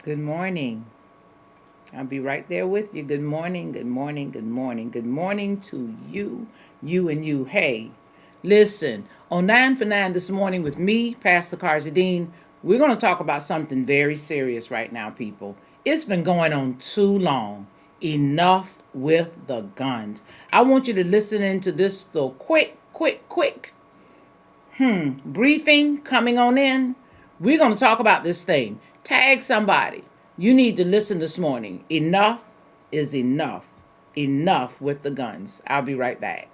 Good morning. I'll be right there with you. Good morning, good morning, good morning. Good morning to you and you. Hey, listen, on 9 for 9 this morning with me, Pastor Carzadean, we're going to talk about something very serious right now, people. It's been going on too long. Enough with the guns. I want you to listen into this little quick briefing coming on in. We're going to talk about this thing. Tag somebody. You need to listen this morning. Enough is enough. Enough with the guns. I'll be right back.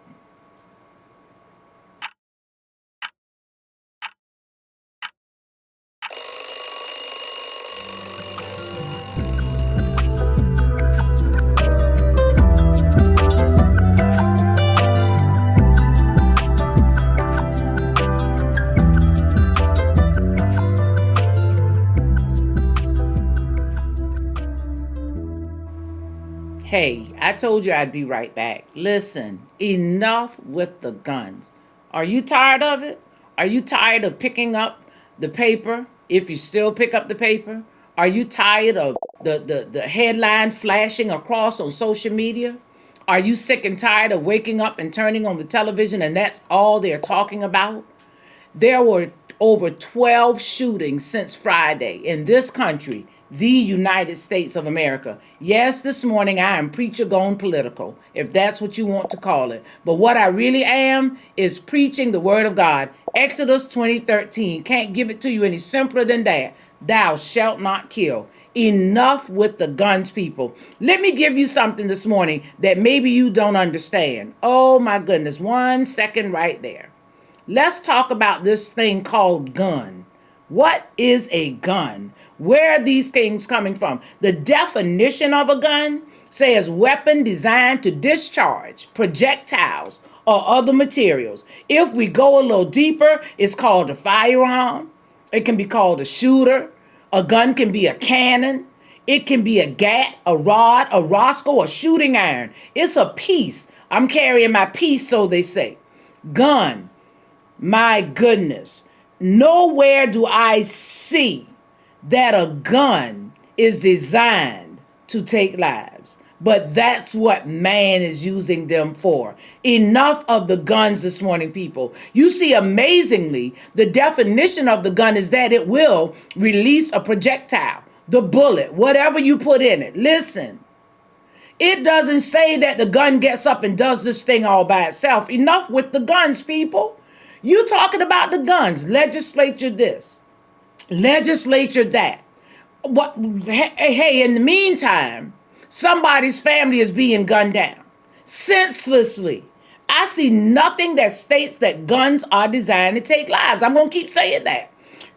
Hey, I told you I'd be right back. Listen, enough with the guns. Are you tired of it? Are you tired of picking up the paper if you still pick up the paper? Are you tired of the headline flashing across on social media? Are you sick and tired of waking up and turning on the television and that's all they're talking about? There were over 12 shootings since Friday in this country, the United States of America. Yes, this morning I am preacher gone political, if that's what you want to call it. But what I really am is preaching the word of God. Exodus 20:13. Can't give it to you any simpler than that. Thou shalt not kill. Enough with the guns, people. Let me give you something this morning that maybe you don't understand. Oh my goodness. 1 second right there. Let's talk about this thing called gun. What is a gun? Where are these things coming from? The definition of a gun says weapon designed to discharge projectiles or other materials. If we go a little deeper, it's called a firearm. It can be called a shooter. A gun can be a cannon. It can be a gat, a rod, a roscoe, a shooting iron. It's a piece. I'm carrying my piece, so they say. Gun. My goodness. Nowhere do I see that a gun is designed to take lives. But that's what man is using them for. Enough of the guns this morning, people. You see, amazingly, the definition of the gun is that it will release a projectile, the bullet, whatever you put in it. Listen, it doesn't say that the gun gets up and does this thing all by itself. Enough with the guns, people. You talking about the guns, legislature this, legislature that. What? Hey, in the meantime, somebody's family is being gunned down senselessly. I see nothing that states that guns are designed to take lives. I'm gonna keep saying that.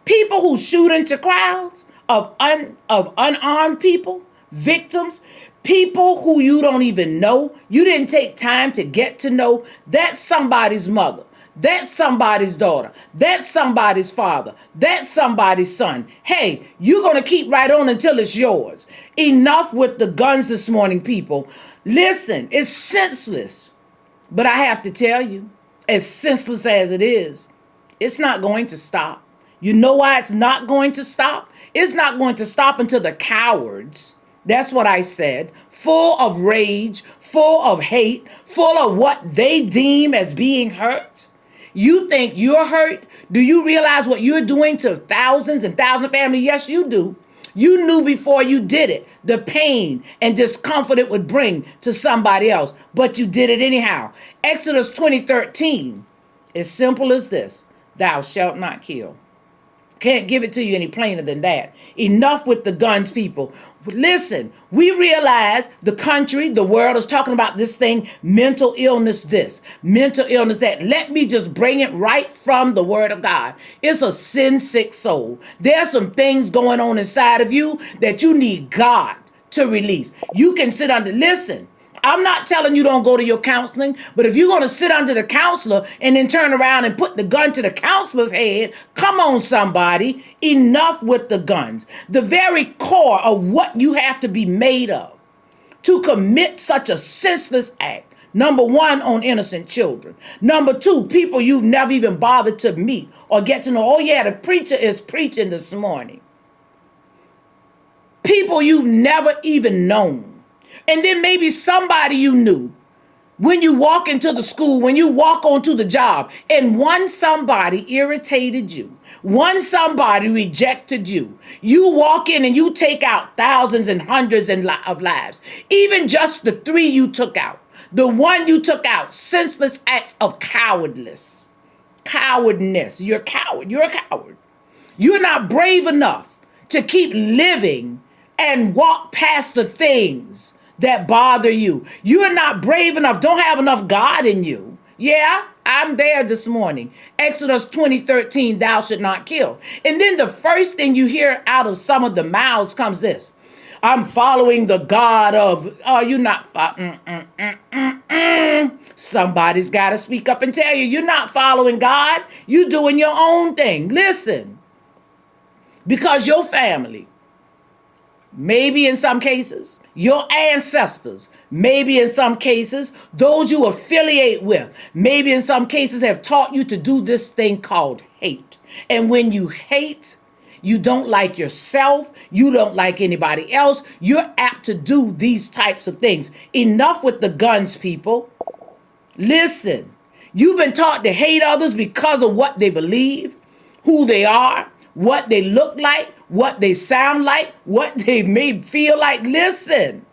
People who shoot into crowds of unarmed people, victims, people who you don't even know, you didn't take time to get to know. That's somebody's mother. That's somebody's daughter. That's somebody's father. That's somebody's son. Hey, you're going to keep right on until it's yours. Enough with the guns this morning, people. Listen, it's senseless. But I have to tell you, as senseless as it is, it's not going to stop. You know why it's not going to stop? It's not going to stop until the cowards, that's what I said, full of rage, full of hate, full of what they deem as being hurt. You think you're hurt? Do you realize what you're doing to thousands and thousands of families? Yes, you do. You knew before you did it the pain and discomfort it would bring to somebody else, but you did it anyhow. Exodus 20:13, as simple as this: thou shalt not kill. Can't give it to you any plainer than that. Enough with the guns, people. Listen, we realize the country, the world is talking about this thing, mental illness this, mental illness that. Let me just bring it right from the word of God. It's a sin sick soul. There's some things going on inside of you that you need God to release. You can sit under, listen, I'm not telling you don't go to your counseling, but if you're going to sit under the counselor and then turn around and put the gun to the counselor's head, come on, somebody. Enough with the guns. The very core of what you have to be made of to commit such a senseless act. Number one, on innocent children. Number two, people you've never even bothered to meet or get to know. Oh, yeah, the preacher is preaching this morning. people you've never even known. And then maybe somebody you knew. When you walk into the school, when you walk onto the job, and one somebody irritated you, one somebody rejected you, you walk in and you take out thousands and hundreds of lives. Even just the 3 you took out, the one you took out, senseless acts of cowardness. Cowardness. You're a coward. You're a coward. You're not brave enough to keep living and walk past the things that bother you. You are not brave enough, don't have enough God in you. Yeah, I'm there this morning. Exodus 20:13, thou should not kill. And then the first thing you hear out of some of the mouths comes this. I'm following the God of, oh, you're not, somebody's got to speak up and tell you, you're not following God. You're doing your own thing. Listen, because your family, maybe in some cases, your ancestors, maybe in some cases, those you affiliate with, maybe in some cases have taught you to do this thing called hate. And when you hate, you don't like yourself, you don't like anybody else, you're apt to do these types of things. Enough with the guns, people. Listen, you've been taught to hate others because of what they believe, who they are, what they look like, what they sound like, what they may feel like. Listen,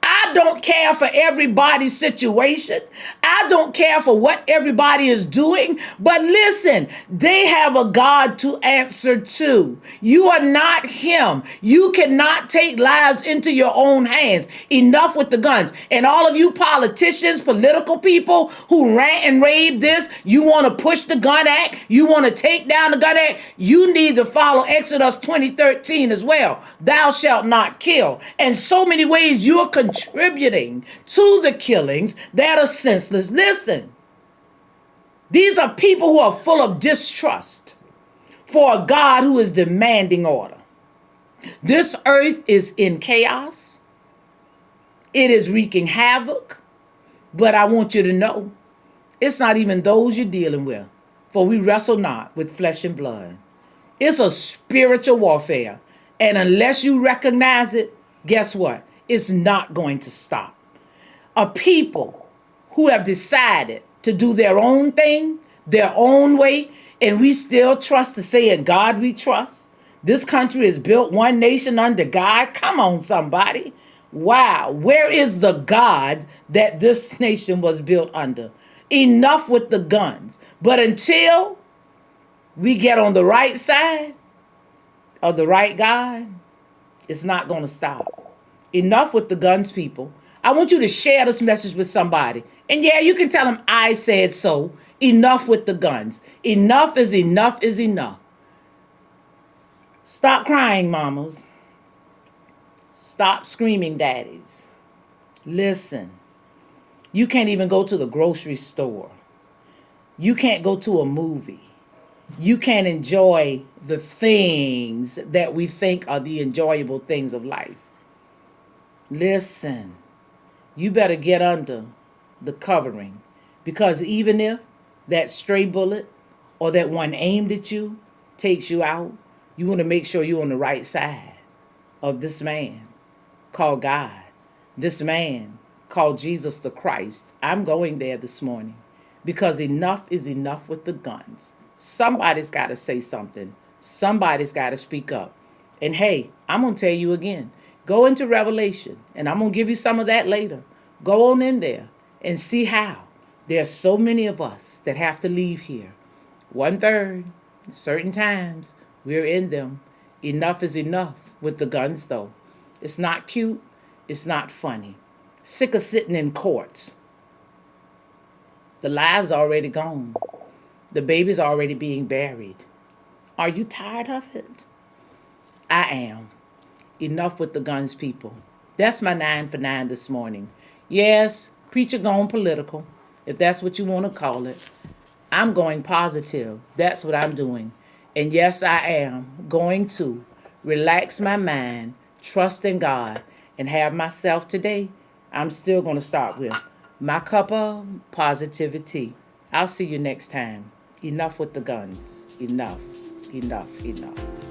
I don't care for everybody's situation. I don't care for what everybody is doing. But listen, they have a God to answer to. You are not him. You cannot take lives into your own hands. Enough with the guns. And all of you politicians, political people who rant and rave this, you want to push the gun act, you want to take down the gun act, you need to follow Exodus 20:13 as well. Thou shalt not kill. And so many ways you're contributing to the killings that are senseless. Listen, these are people who are full of distrust for a God who is demanding order. This earth is in chaos. It is wreaking havoc. But I want you to know, it's not even those you're dealing with. For we wrestle not with flesh and blood. It's a spiritual warfare. And unless you recognize it, guess what? It's not going to stop. A people who have decided to do their own thing, their own way, and we still trust to say in God we trust. This country is built one nation under God. Come on, somebody. Wow. Where is the God that this nation was built under? Enough with the guns. But until we get on the right side of the right God, it's not going to stop. Enough with the guns, people. I want you to share this message with somebody. And yeah, you can tell them I said so. Enough with the guns. Enough is enough is enough. Stop crying, mamas. Stop screaming, daddies. Listen, you can't even go to the grocery store. You can't go to a movie. You can't enjoy the things that we think are the enjoyable things of life. Listen, you better get under the covering, because even if that stray bullet or that one aimed at you takes you out, you want to make sure you're on the right side of this man called God, this man called Jesus the Christ. I'm going there this morning because enough is enough with the guns. Somebody's got to say something. Somebody's got to speak up. And hey, I'm going to tell you again, go into Revelation, and I'm going to give you some of that later. Go on in there and see how there's so many of us that have to leave here. 1/3, certain times, we're in them. Enough is enough with the guns, though. It's not cute. It's not funny. Sick of sitting in courts. The lives are already gone. The baby's already being buried. Are you tired of it? I am. Enough with the guns, people. That's my 9 for 9 this morning. Yes, preacher gone political, if that's what you want to call it. I'm going positive. That's what I'm doing. And yes, I am going to relax my mind, trust in God, and have myself today. I'm still going to start with my cup of positivity. I'll see you next time. Enough with the guns. Enough, enough, enough.